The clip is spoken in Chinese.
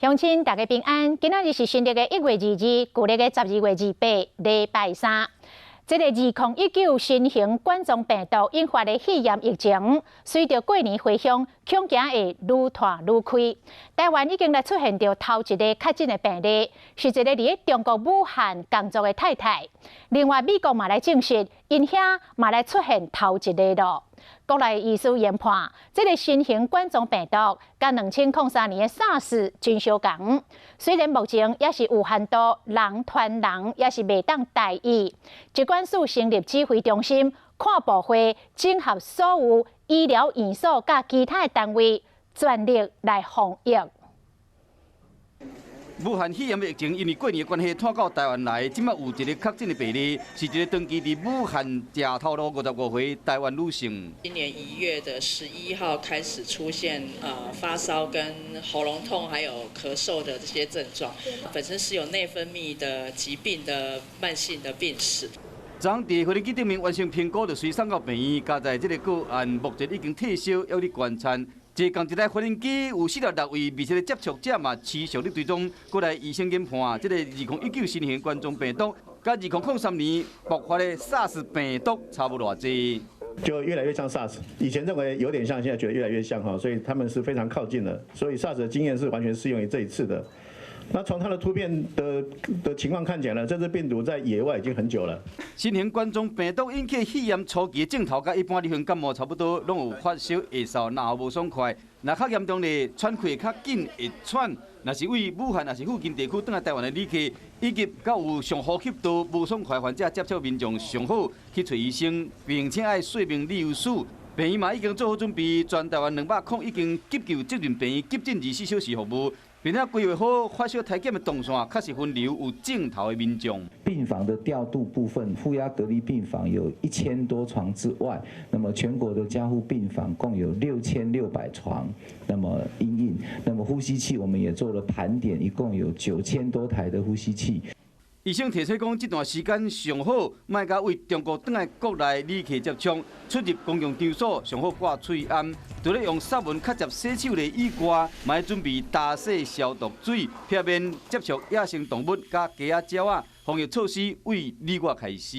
乡亲大家平安，今仔日是新历的1月22日，旧历的12月28，礼拜三。这个2019新型冠状病毒引发的肺炎疫情，随着过年回乡，恐惊会愈拖愈开。台湾已经来出现着头一个确诊的病例，是一个伫中国武汉工作的太太。另外，美国嘛来证实，因遐嘛来出现头一个咯。国内医师研判，这个新型冠状病毒甲2003年的 SARS 真相共。虽然目前也是有限度人传人，也是未当代医。疾管署成立指挥中心，看部会整合所有医疗院所甲其他的单位，全力来防疫。武汉肺炎的疫情因为过年的关系，拖到台湾来，即摆有一个确诊的病例，是一个长期伫武汉食头路55岁台湾女性。今年1月的11号开始出现发烧跟喉咙痛还有咳嗽的这些症状，本身是有内分泌的疾病的慢性的病史。昨伫回诊机顶面完成评估，就随送到病院。加在这个个案目前已经退烧，要伫观察。一共一台无人机有46位密切的接触者嘛，持续咧追踪。过来医生研判，这个2019新型冠状病毒，甲2003年爆发的 SARS 病毒差不多济。就越来越像 SARS， 以前认为有点像，现在觉得越来越像哈，所以他们是非常靠近的。所以 SARS 的经验是完全适用于这一次的。那从它的突变的情况看起来呢，这支病毒在野外已经很久了。新型冠状病毒引起肺炎初期的症头，甲一般流行感冒差不多，拢有发烧、下嗽、然后无爽快。若较严重的，喘气较紧会喘。若是为武汉，若是附近地区转来台湾的旅客，以及甲有上呼吸道无爽快患者接触民众，上好去找医生，并且爱说明理由书。病院嘛已经做好准备，全台湾200空已经急救责任病院急诊24小时服务。并且规划好发烧体检的动线，确实分流有症头的民众。病房的调度部分，负压隔离病房有1000多床之外，那么全国的加护病房共有6600床，那么因应，那么呼吸器我们也做了盘点，一共有9000多台的呼吸器。医生提醒讲，这段时间上好，莫甲为中国转来国内旅客接触，出入公共场所上好挂喙罨，除了用杀蚊、较接洗手的以外，嘛要准备打洗消毒水，避免接触野生动物甲鸡仔、鸟仔，防疫措施为2月开始。